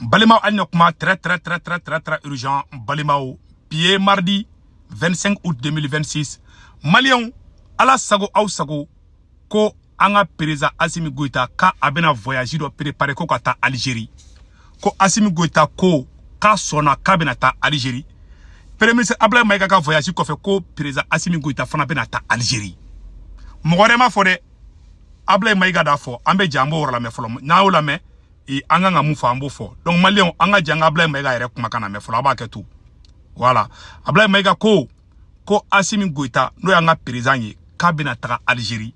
Balimao Agnokma, très urgent. Balimao, pied mardi 25 août 2026. Malion, ala sago au sago, ko anga pereza Assimi Goïta ka abena voyage do préparer ko ta Algérie. Ko Assimi Goïta ko ka sona ka bena ta Algérie. Premier ministre Ablaye Maïga ka voyage ko fait ko pereza Assimi Goïta fana bena ta Algérie. Mogorema fode Ablaye Maïga da fo ambe jambo wora la me folo na la me e anga ngamu fa ambo fo. Donc Malion anga janga Ablaye Maïga ere kuma kana me folo aba ke tout. Voilà. Ablaye Maïga ko Assimi Goïta no yanga président ka bena ta Algérie.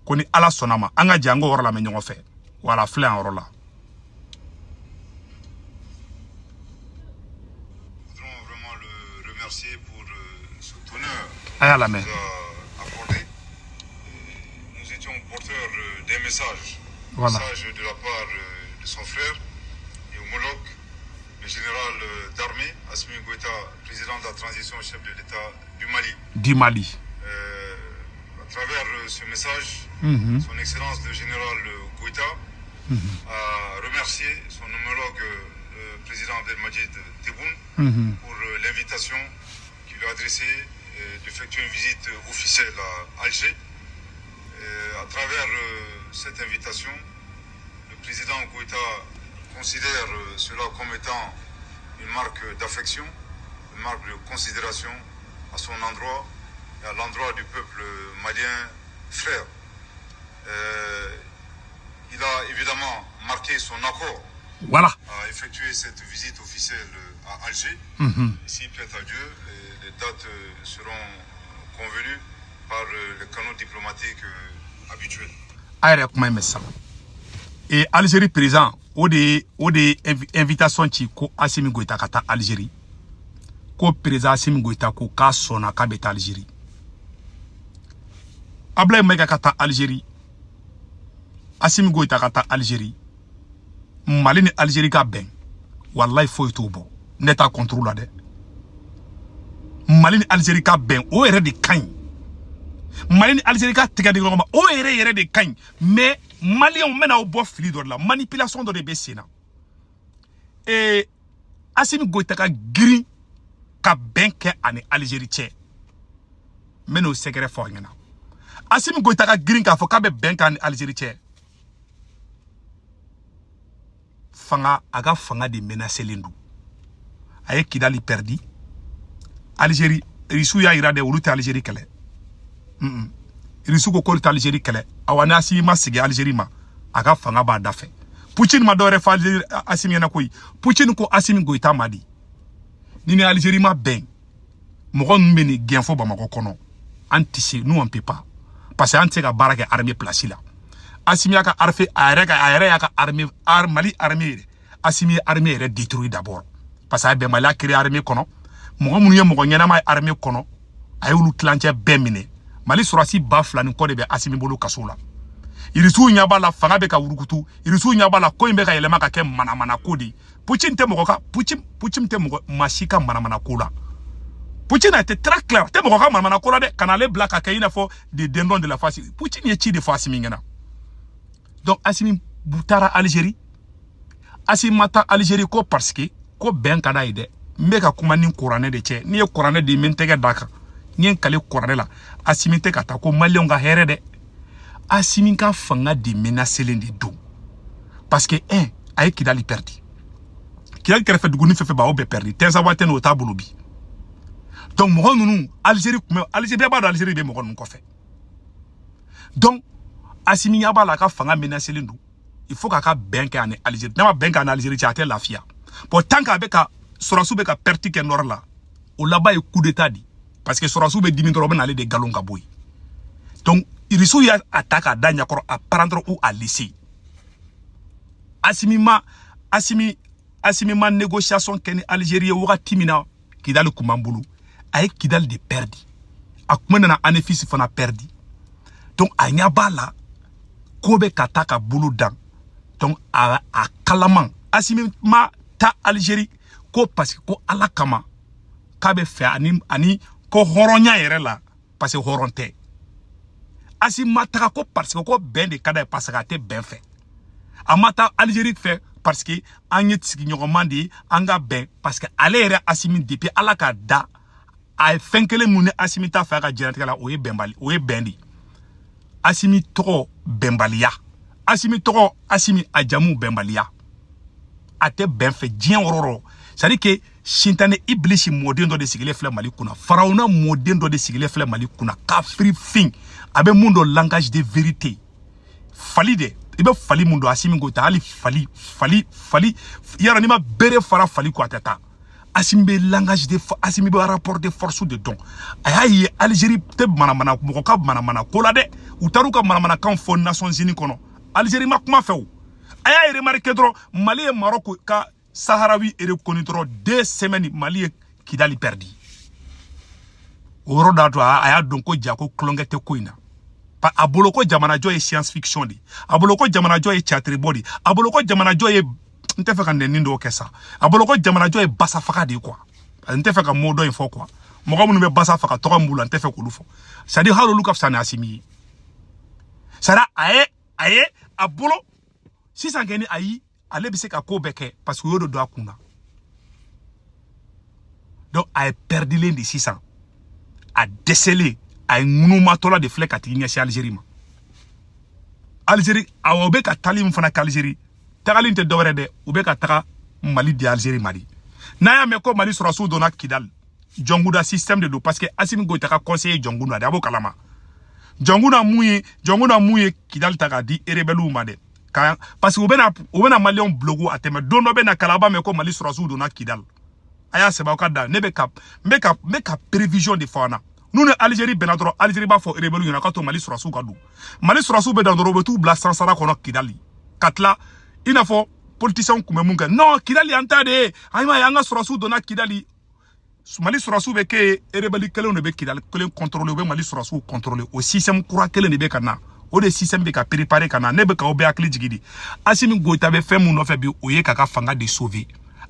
Koni ala sonama anga jango wora la me nyongo fe. Voilà, flé en rola. Pour cet honneur nous a accordé. Nous étions porteurs d'un message, voilà. Message de la part de son frère et homologue, le général d'armée, Assimi Goïta, président de la transition, chef de l'État du Mali. À travers ce message, son Excellence le général Goïta a remercié son homologue, le président Abdelmadjid Tebboune, pour l'invitation qu'il lui a adressée d'effectuer une visite officielle à Alger. À travers cette invitation, le président Goïta considère cela comme étant une marque d'affection, une marque de considération à son endroit et à l'endroit du peuple malien frère. Il a évidemment marqué son accord à effectuer cette visite officielle à Alger. Ici, plaît à Dieu, les dates seront convenues par les canaux diplomatiques habituels. Et Algérie présent, au des invitations qui ko Assimi Goïta kata Algérie, ko présent Assimi Goïta ko ka sona ka beta Algérie. Ablaye Maïga kata Algérie, Assimi Goïta kata Algérie. Mali ni Algérie ka ben wallahi faut tout bon neta contrôle de Mali ni Algérie ka ben o ere de kan Mali ni Algérie ka tiga de ngoma o ere de kan mais Mali on mena au bo fili do la manipulation do de besina et Assimi Goïta ka gri ka ben ke ani Algérie che meno secret fo ngena Assimi Goïta ka gri ka fo ka be ben ka ani Algérie che fanga aga fanga de menacer lendu aye Kidali perdi Algérie risu ya irade uluti Algérie kele risu ko kolta Algérie kele awana Assimi ma sigi Algérie ma aga fanga ba dafe Poutine ma dore fa Assimi na koyi Poutine ko Assimi Goïta madi ni Algérie ma ben mogon mbeni genfo ba mako kono antisi nous on peut pas parce que ante ga baraka armée place là Assimi yaka arfe ayere yaka armée Mali armée Assimi armée est détruit d'abord parce que ben Mali a créé armée kono mogo munu ye mogo nyana ma armée kono ayulu clanche bemine Mali surasi bafla ni ko de be Assimi bolu kasola irisu nyaba la fanga be ka wurukutu irisu nyaba la ko imbe ka elema ka ke mana kodi Poutine te mogo ka Poutine te mogo mashika mana kola Poutine a été très clair te mogo ka mana kola de kanale black ka ina fo de dendon de la face Poutine ye chi de face mingena. Donc Assimi Boutara Algérie Assimi mata Algérie ko parce que ko ben kada ide mbeka kuma ni courané de che ni courané de mentega daka ni kale courané la Assimi te kata ko Malien ga here de Assimi ka fanga de menacer de do parce que ay Kidali perdi Kidali kere fait duguni fefe ba o be perdi tenza waten o tabulu bi donc mo nunu Algérie ba do Algérie be mo ko fait donc Assimi yaba la ka fanga menacer lendu il faut ka benka en Algérie na benka en Algérie ti la fia pour tant ka be ka sorasu be ka perti ke nord la o là-bas e coup d'état di parce que sorasu be dimi robe na aller de galon ka boy donc il risu ya attaque à danya koro à prendre ou à laisser Assimi ma négociation ken Algérie waka timina Kidali kumambulu ay Kidali de perdi akumena na anéfice fana perdi donc anya bala kobe kataka bulu dan donc a kalaman Assimi ma ta Algérie ko parce que ko ala kama kabe fe ani ko horonya yere la parce que horonte Assimi ma ta ko parce que ko ben de kada parce que te ben fait amata Algérie fait parce que an ye sigiɲɔgɔnman de ye an ka bɛn parce que ale yɛrɛ Asimi depuis ala ka da a ye fɛn kelen mun ni Asimi t'a fɛ a ka diɲɛlatigɛ la o ye bɛn de Asimi tɔgɔ bɛnbaliya Asimi tɔgɔ Asimi a jamu bɛnbaliya a tɛ bɛn fɛ diɲɛ wɔrɔ c'est à dire que Sintane Iblisi mɔden dɔ de sigilen filɛ Mali kunna Farawuna mɔden dɔ de sigilen filɛ Mali kunna kafiri fin a bɛ mun dɔ langage de vérité fali de i bɛ fali mun dɔ Asimi Goïta hali fali yara ni ma bere fara fali ko a tɛ taa Asimi bɛ langage de Asimi bɛ rapport de force de dɔn a y'a ye Algérie tɛ manamana mɔgɔ ka manamana ko la dɛ u taar'u ka manamanakan fɔ Nations Unies kɔnɔ Algérie ma kuma fɛ o a y'a remarqué dɔrɔn Mali ye Maroc ka Saharawi reconnu dɔrɔn 2 semaines Mali ye Kidali perdu o yɔrɔ da to a y'a dɔn ko ja ko kulonkɛ tɛ ko in na a bolo ko jamanajɔ ye science fiction de a bolo ko jamanajɔ ye théâtre bɔ de a bolo ko jamanajɔ ye n tɛ fɛ ka nɛni dɔw kɛ sa a bolo ko jamanajɔ ye basa faga de ye quoi n tɛ fɛ ka mot dɔ in fɔ quoi mɔgɔ minnu bɛ basa faga tɔgɔ min b'u la n tɛ fɛ k'olu fɔ c'est à dire hali olu ka fisa ni Asimi ye c'est à dire a ye a bolo sisan kɛni ayi ale bɛ se ka ko bɛɛ kɛ parce que o y'o de don a kun na donc a ye perdilen de sisan a dɛsɛlen a ye ŋunumatɔla de filɛ ka tigi ɲɛsin Algérie ma Algérie awa u bɛ ka taali min fana kɛ Algérie tagali tɛ dɔwɛrɛ dɛ u bɛ ka taga Mali di Algérie ma de n'a y'a mɛn ko Mali sɔrɔsiw donna Kidal Jɔnkuda système de don parce que Asimi Goïta ka conseiller Jɔnkuda de a b'o kalama Jɔnkuda mun ye Kidal ta k'a di rebelles ma dɛ parce que u bɛna Maliens bloquer a tɛmɛ don dɔ bɛ na kalaba mɛn ko Mali sɔrɔsiw donna Kidal a y'a sɛbɛn aw ka da ne bɛ ka prévision de fɔ an na nous ni Algérie bɛnna dɔrɔn Algérie b'a fɔ rebelles ɲɛna k'a to Mali sɔrɔsiw ka don Mali sɔrɔsiw bɛ dan dɔrɔn u bɛ t'u bila sansara kɔnɔ Kidali ka tila i n'a fɔ politiciens kun bɛ mun kɛ non Kidali an ta de ye an ka sɔrɔsiw donna Kidali Mali sɔrɔsiw bɛ kɛ rebelles kelenw de bɛ Kidali kelen contrôler u bɛ Mali sɔrɔsiw contrôler o système kura kelen de bɛ ka na o de système bɛ ka préparer ka na ne bɛ ka o bɛɛ hakili jigi de Asimi Goïta bɛ fɛn mun nɔfɛ bi o ye k'a ka fanga de sauver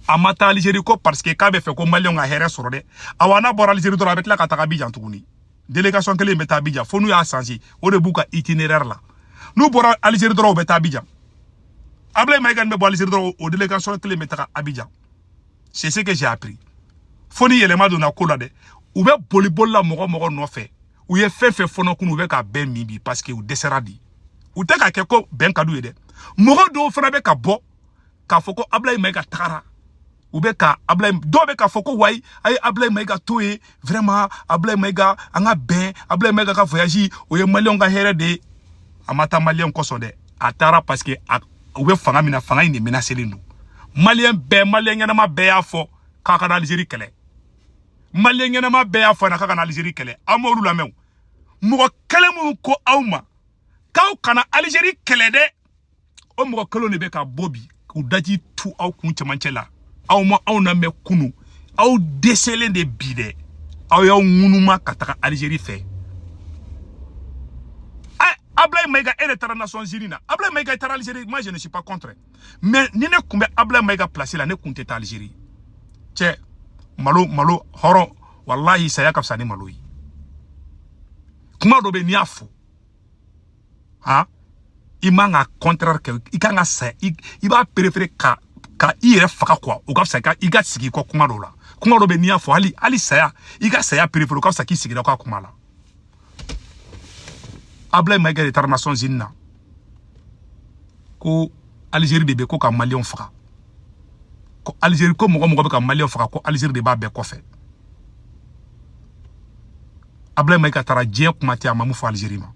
a ma taa Algérie ko parce que k'a bɛ fɛ ko Maliens ka hɛrɛ sɔrɔ dɛ awa n'a bɔra Algérie dɔrɔn a bɛ tila ka taga Abidjan tuguni délégation kelen bɛ taa Abidjan fo n'u y'a changer o de b'u ka itinéraire la n'u bɔra Algérie dɔrɔn u bɛ taa Abidjan Ablaye Maïga bɛ bɔ Algérie dɔrɔn o délégation kelen bɛ taga Abidjan c'est ce que j'ai appris fo ni yɛlɛma donna ko la dɛ u bɛ boli la mɔgɔ nɔfɛ u ye fɛn fɛn fɔnɔ kun u bɛ ka bɛn min bi parce que u dɛsɛra de u tɛ ka kɛ ko bɛn ka d'u ye dɛ mɔgɔ dɔw fana bɛ ka bɔ k'a fɔ ko Ablaye Maïga tagara u bɛ ka Ablaye dɔw bɛ k'a fɔ ko wayi a ye Ablaye Maïga to ye vraiment Ablaye Maïga an ka bɛn Ablaye Maïga ka voyage o ye Maliens ka hɛrɛ de ye a ma taa Maliens kɔsɔn dɛ a taara parce que u bɛ fanga min na fanga in de menacelen don Malien ɲɛnama bɛɛ y'a fɔ k'a ka na Algérie kɛlɛ Malien ɲɛnama bɛɛ y'a fɔ k'a ka na Algérie kɛlɛ an m'olu lamɛn mɔgɔ kelen minnu ko aw ma k'aw kana Algérie kɛlɛ dɛ o mɔgɔ kelen de bɛ ka bɔ bi k'u daji tu aw kun cɛmancɛ la aw ma aw lamɛn kunu aw dɛsɛlen de bi dɛ aw y'aw ŋunuma ka taga Algérie fɛ Ablaye Maïga e de taara Nations Unies na Ablaye Maïga taara Algérie moi je ne suis pas contre mais ni ne kun bɛ Ablaye Maïga place la ne kun tɛ taa Algérie cɛ malo hɔrɔn wallahi saya ka fisa ni malo ye kuma dɔ bɛ n'i y'a fɔ i man ka contraire kɛ i kan ka saya i b'a préférer ka i yɛrɛ faga quoi o ka fisa i ka sigi kɔ kuma dɔ la kuma dɔ bɛ n'i y'a fɔ hali saya i ka saya préférer o ka fisa k'i sigira ka kuma la Ablaye Maïga de taara Nations Unies na ko Algérie de bɛ ko ka Maliens faga ko Algérie ko mɔgɔ bɛ ka Maliens faga ko Algérie de b'a bɛɛ kɔfɛ Ablaye Maïga taara diɲɛ kuma tɛ a ma mun fɔ Algérie ma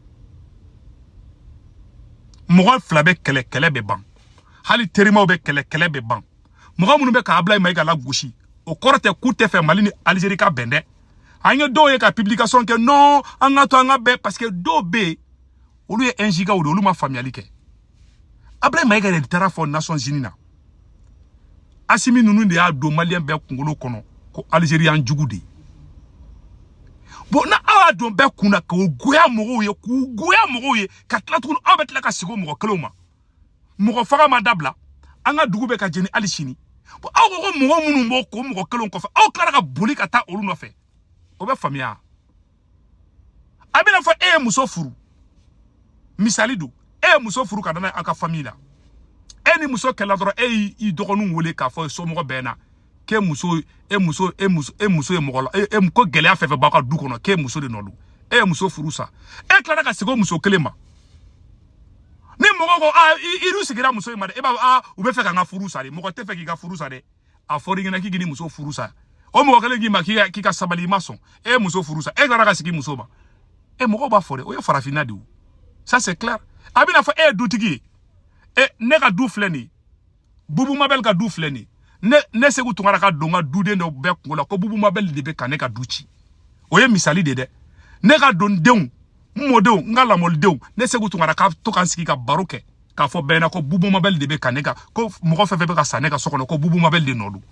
mɔgɔ fila bɛ kɛlɛ bɛ ban hali terimaw bɛ kɛlɛ bɛ ban mɔgɔ minnu bɛ ka Ablaye Maïga la gosi o kɔrɔ tɛ k'u tɛ fɛ Mali ni Algérie ka bɛn dɛ an ye dɔw ye ka publication kɛ non an ka to an ka bɛn parce que dɔw bɛ yen olu ye injigaw de olu ma faamuyali kɛ Ablaye Maïga de taara fɔ Nations Unies na Asimi ninnu de y'a don Malien bɛɛ kunkolo kɔnɔ ko Algérie y'an jugu de bon na aw y'a don bɛɛ kunna k'u goya mɔgɔw ye ka tila tuguni aw bɛ tila ka sigi o mɔgɔ kelenw ma mɔgɔ faga ma dabila an ka dugu bɛ ka jeni hali sini bon aw ko mɔgɔ minnu b'o ko mɔgɔ kelenw kɔfɛ aw tilara ka boli ka taa olu nɔfɛ o bɛ faamuya a bɛna fɔ e ye muso furu misali don e ye muso furu ka na n'a ye an ka famille la ni muso kɛla dɔrɔn i dɔgɔninw wele k'a fɔ somɔgɔ bɛɛ na k'e muso ye mɔgɔ la ko gɛlɛya fɛn fɛn b'aw ka du kɔnɔ k'e muso de nɔ don e ye muso furu sa e tilara ka segin o muso kelen ma ni mɔgɔ ko i dun sigira muso in ma dɛ e b'a fɔ u bɛ fɛ ka n ka furu sa de mɔgɔ tɛ fɛ k'i ka furu sa dɛ a fɔra i ɲɛna k'i ni muso furu sa o mɔgɔ kelen k'i ma k'i ka sabali i ma sɔn e ye muso furu sa e tilara ka segin muso ma mɔgɔw b'a fɔ dɛ o ye farafinna de o ça c'est clair a bɛna fɔ e ye dutigi ye ne ka du filɛ nin ye Bubu Mabel ka du filɛ nin ye ne Segu Tunkara ka don ka duden dɔ bɛɛ kungo la ko Bubu Mabel de bɛ ka ne ka du ci o ye misali de dɛ ne ka don denw n mɔdenw n ka lamɔlidenw ne Segu Tunkara ka to ka n sigi ka baro kɛ k'a fɔ bɛɛ na ko Bubu Mabel de bɛ ka ne ka ko mɔgɔ fɛn fɛn bɛ ka sa ne ka so kɔnɔ ko Bubu Mabel de nɔ don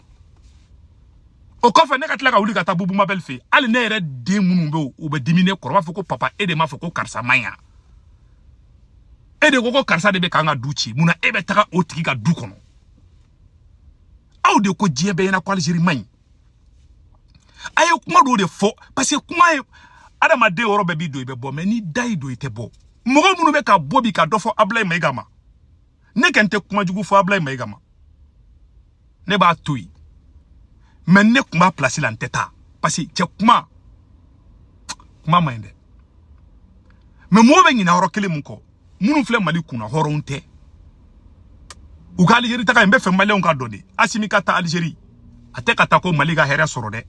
o kɔfɛ ne ka tila ka wuli ka taa Bubu Mabel fɛ yen hali ne yɛrɛ den minnu bɛ u bɛ dimi ne kɔrɔ b'a fɔ ko papa e de m'a fɔ ko karisa man ɲa e de ko karisa de bɛ k'an ka du ci munna e bɛ taga o tigi ka du kɔnɔ aw de ko diɲɛ bɛɛ ɲɛna ko Algérie man ɲi a ye kuma dɔw de fɔ parce que kuma ye adamaden yɔrɔ bɛɛ b'i don i bɛ bɔ mais ni da y'i don i tɛ bɔ mɔgɔ minnu bɛ ka bɔ bi ka dɔ fɔ Ablaye Mayiga ma ne kɛ n tɛ kuma jugu fɔ Ablaye Mayiga ma ne b'a to yen mais ne tun b'a place la n tɛ taa parce que cɛ kuma man ɲi dɛ mais mɔgɔw bɛ ɲinɛ yɔrɔ kelen mun kɔ minnu filɛ Mali kunna hɔrɔnw tɛ u ka Algérie taga n bɛ fɛ Maliyɛnw ka dɔn de Assimi ka taa Algérie a tɛ ka taa ko Mali ka hɛrɛ sɔrɔ dɛ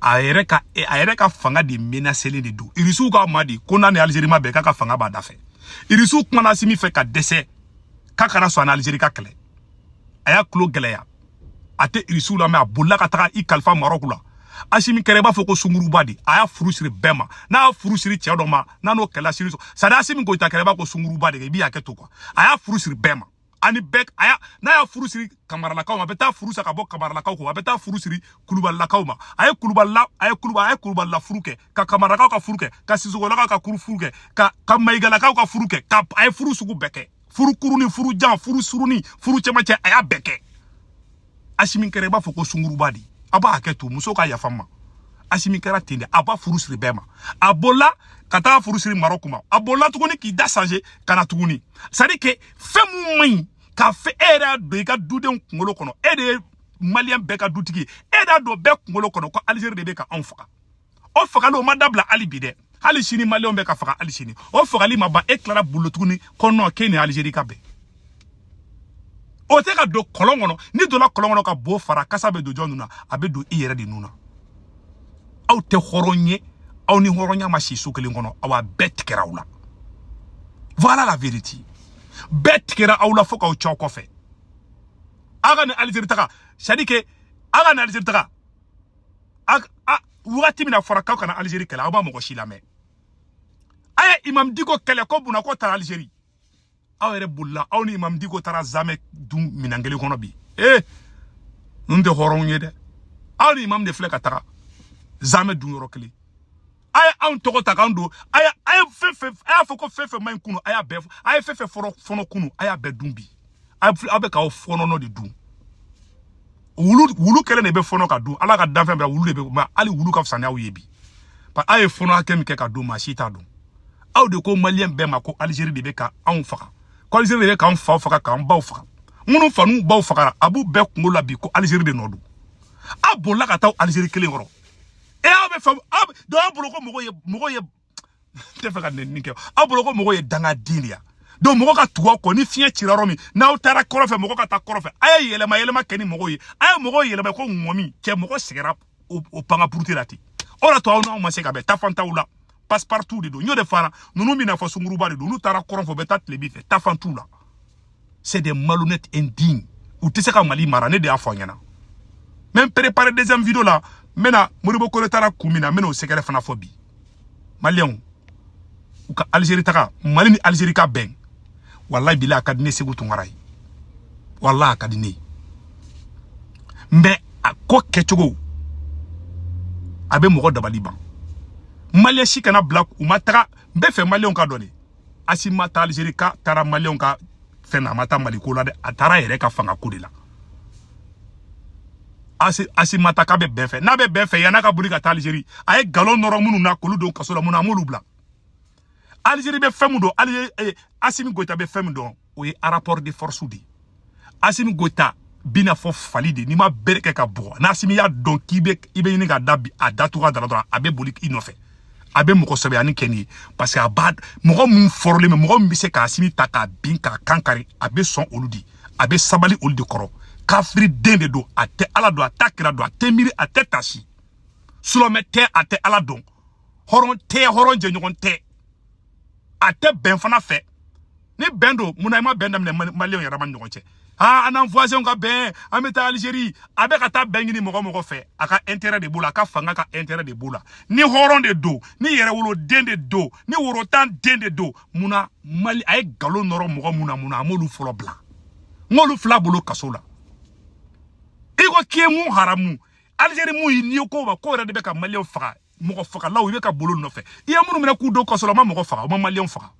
a yɛrɛ ka fanga de menacelen de don Irisiw ka ma di ko n'a ni Algérie ma bɛn k'a ka fanga b'a da fɛ Irisiw kumana Assimi fɛ ka dɛsɛ k'a kana sɔn a ni Algérie ka kɛlɛ a y'a tulo gɛlɛya a tɛ Irisiw la mais a bolila ka taga i kalifa Maroc la Assimi kɛra i b'a fɔ ko sunguruba de a y'a furu siri bɛɛ ma n'a y'a furu siri cɛ dɔ ma n'a n'o kɛla siri c'est à dire Assimi Goïta kɛra i b'a fɔ ko sunguruba de i b'i hakɛ to quoi a y'a furu siri bɛɛ ma ani bɛɛ n'a y'a furu siri kamaralakaw ma a bɛ taa furu sa ka bɔ kamaralakaw kɔ a bɛ taa furu siri kulubalilakaw ma a ye kulubalila furu kɛ ka kamaralakaw ka furu kɛ ka sisogolakaw ka furu kɛ ka mayigalakaw ka furu kɛ a ye furu sugu bɛɛ kɛ furu kuruni furu jan furu suruni furu cɛmancɛ a y'a bɛɛ kɛ Assimi kɛra i b'a fɔ ko sunguruba de a b'a hakɛ to muso ka yafa ma Assimi kɛra ten de a b'a furu siri bɛɛ ma a bolila ka taa furu siri Maroc ma a bolila tuguni k'i da changer ka na tuguni c'est à dire que fɛn mun man ɲi k'a fɛ e yɛrɛ y'a don i ka dudenw kunkolo kɔnɔ e de ye Maliyɛn bɛɛ ka dutigi ye e de y'a don bɛɛ kunkolo kɔnɔ ko Algérie de bɛ ka anw faga o fagali o ma dabila hali bi dɛ hali sini Maliyɛnw bɛ ka faga hali sini o fagali ma ban e tilara bolo tuguni ko non k'e ni Algérie ka bɛn o tɛ ka don kɔlɔn kɔnɔ ni donna kɔlɔn kɔnɔ ka bo fara kasa bɛ don jɔn nun na a bɛ don i yɛrɛ de nun na aw tɛ hɔrɔn ye aw ni hɔrɔnya ma si so kelen kɔnɔ aw bɛɛ tigɛra aw la voilà la vérité bɛɛ tigɛra aw la fo k'aw cɛw kɔfɛ aw ka ni Algérie taga c'est à dire que aw ka ni Algérie taga wagati min na fɔra k'aw kana Algérie kɛlɛ aw ma mɔgɔ si lamɛn a ye Imam Dicko kɛlɛ ko bunna ko taara Algérie aw yɛrɛ bolila aw ni Imam Dicko taara zamɛ dun minɛn kelen kɔnɔ bi ninnu tɛ hɔrɔnw ye dɛ aw ni Imam de filɛ ka taga zamɛ dun yɔrɔ kelen a ye anw tɔgɔ ta k'an don a y'a fɔ ko fɛn fɛn man ɲi kunu a ye fɛn fɛn fɔnɔ kunu a y'a bɛɛ dun bi aw bɛ k'aw fɔnɔnɔ de dun wulu kɛlen de bɛ fɔnɔ ka dun ala ka danfɛn bɛɛ wulu de bɛ hali wulu ka fisa n'aw ye bi parce que aw ye fɔnɔ hakɛ min kɛ ka dun maa si t'a dɔn aw de ko Maliyɛn bɛɛ ma ko Algérie de bɛ ka anw faga ko Algérie de bɛ k'an faw faga k'an baw faga minnu fa n'u baw fagara a b'u bɛɛ kunkolo la bi ko Algérie de nɔ don aw bolila ka taa Algérie kelen kɔrɔ aw bɛ fɛn dɔw y'a bolo ko mɔgɔ ye tɛ fɛ ka nin kɛ aw bolo ko mɔgɔ ye dangaden de ya donc mɔgɔ ka tugu aw kɔ ni fiɲɛ cira yɔrɔ min n'aw taara kɔrɔfɛ mɔgɔ ka taa kɔrɔfɛ a ye yɛlɛma kɛ ni mɔgɔw ye a ye mɔgɔw yɛlɛma ko ŋɔmi cɛ mɔgɔ sɛgɛra o panga purute la ten o de to aw n'anw ma se ka bɛn tafantaw la passe partout de don n y'o de fara ninnu bɛna fɔ sunguruba de don n'u taara kɔrɔfɛ u bɛ taa tilebi fɛ tafantu la c'est des malhonnêtes indignes u tɛ se ka Mali mara ne de y'a fɔ a ɲɛna même préparer deuxième vidéo la n bɛna Modibo Kone taara kun min na n bɛna o sɛgɛrɛ fana fɔ bi Maliyɛnw u ka Algérie taga Mali ni Algérie ka bɛn wallahi bilahi a ka di ne Segu Tunkara ye wallahi a ka di ne ye mais a ko kɛcogo a bɛ mɔgɔ dabali ban Maliyɛn si kana bila u ma taga n bɛ fɛ Maliyɛnw ka dɔn de Assimi ma taa Algérie ka taara Maliyɛnw ka fɛn na a ma taa Mali ko la dɛ a taara a yɛrɛ ka fanga ko de la Assimi ma taa k'a bɛ bɛn fɛ n'a bɛ bɛn fɛ yan'a ka boli ka taa Algérie a ye galon nɔrɔ minnu na k'olu don kaso la mun na an m'olu bila Algérie bɛ fɛn min dɔn Assimi Goïta bɛ fɛn min dɔn o ye rapport de force de Assimi Goïta bina fo falide ni ma bereke ka bo na Assimi ya don kibe ibe ni ga dabi adatuga dara abe bolik inofe abe moko sobe ani keni parce que abad moko mun forle me moko mbise ka Assimi taka bin ka kankari abe son oludi abe sabali oludi koro kafri dende do ate ala do atakira do atemiri ate tashi sulome te ate ala don horon je nyogon te ate ben fana fe ni bendo munaima benda malion yaraman nyogon che ah anan voisin ka ben ameta Algérie abe kata ben ni moko fe aka intérêt de boula aka fanga ka intérêt de boula ni horon de do ni yere wolo dende do ni worotan dende do muna mali ay galo noro muna amolu folo blanc ngolu fla bolo kasola iko kiemu haramu Algérie mu ni ko ba ko re de be ka malion faga moko faga law be ka bolo no fe iya munu mena ku do kasola ma moko faga ma malion faga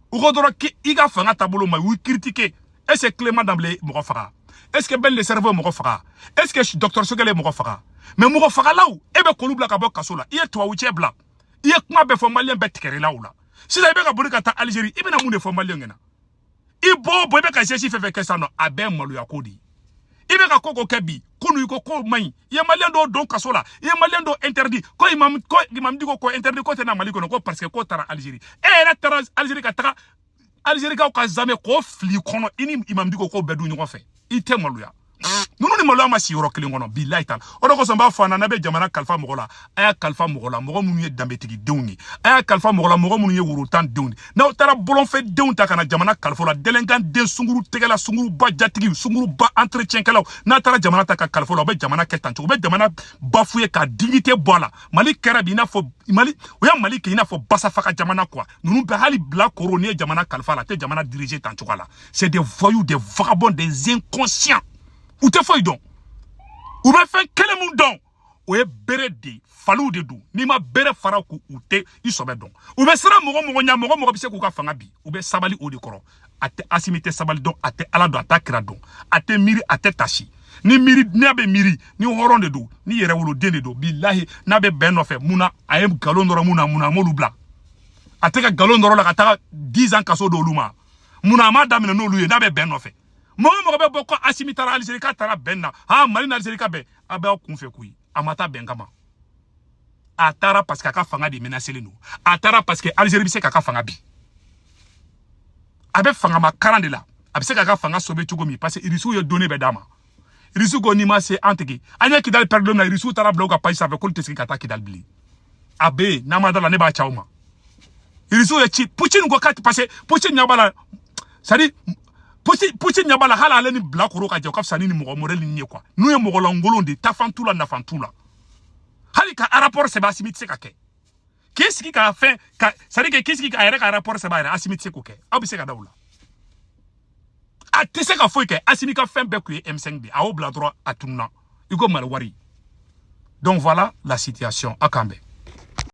uko doro ki iga fanga tabolo ma wi critiquer. Est-ce que Clément D'Amblé moko faga? Est-ce que Ben le cerveau moko faga? Est-ce que docteur Sogele moko faga? Mais moko faga law ebe ko lubla ka bo kasola iye to wuche bla iye kuma be fo malien be tikere law la si da be ka boli ka ta Algérie ibe na mu ne fo malien ngena ibo bo be ka jeshi fe ke sano abe malu yakodi ibe ka koko kebi kunu iko ko mai iye malien do don kasola iye malien do interdit ko imam diko ko interdit ko tena mali ko parce que ko tara Algérie na tara Algérie ka tara Algérie ka zame ko fli kono ini imam diko ko bedu nyoko fe ite maluya nunu ni maluya ma si yoro kelen kono billahi tal o ko somba fana na be jamana kalfa mogola aya kalfa mogola mogo munu ye dambetigi dewni aya kalfa mogola mogo munu ye wurutan dewni na tara bolon fe dewn ta kana jamana kalfa la delengan de sunguru tegela sunguru ba jatigi sunguru ba entretien kala na tara jamana ta ka kalfa la be jamana ketan to be jamana bafuye ka dignité bola mali karabi na fo mali o ya mali ke ina fo basa faka jamana quoi nunu be hali bla coroner jamana kalfa la te jamana diriger tan chokala c'est des voyous des vagabonds des inconscients ou te foy don ou be fait quel moun don ou e bere de falou de dou ni ma bere fara ku ou te isobe don ou be sera mogo nya mogo bise ku ka fanga bi ou be sabali o de koro ate asimite sabali don ate ala do atakira don ate miri ate tashi ni miri ni abe miri ni horon de do ni yere wolo de do billahi na be ben no fe muna ayem galon ndoro muna molu bla ate ka galon ndoro la ka ta 10 ans kaso do luma muna ma damina no luye na be ben no fe mogo be boko Assimi tara Algérie ka tara benna ha mali na Algérie ka be abe kunfe kuyi amata bengama atara parce que ka fanga di menacer nous atara parce que Algérie bi se ka fanga bi abe fanga ma 40 de la abe se ka fanga sobe chugomi parce que irisu yo donné be dama irisu go ni ma se anteki anya kidal perdon na irisu tara bloka paisa avec ko teski ka ta kidal bili abe na madala ne ba chauma irisu ye chi puchin go kat parce que puchin nyabala sadi Pucci nyabala hala ale ni black roka je kafsa ni mogo morel ni quoi nous ye mogo langolo de tafantula na fantula hali ka rapport se ba Assimi tse ka ke qu'est-ce qui a fait sadi que qu'est-ce qui a re ka rapport se ba Assimi tse ko ke abise ka dawla atese ka foi ke Assimi ka fin be ku M5 bi a au bla droit atunna iko mal wari donc voilà la situation à Kambe.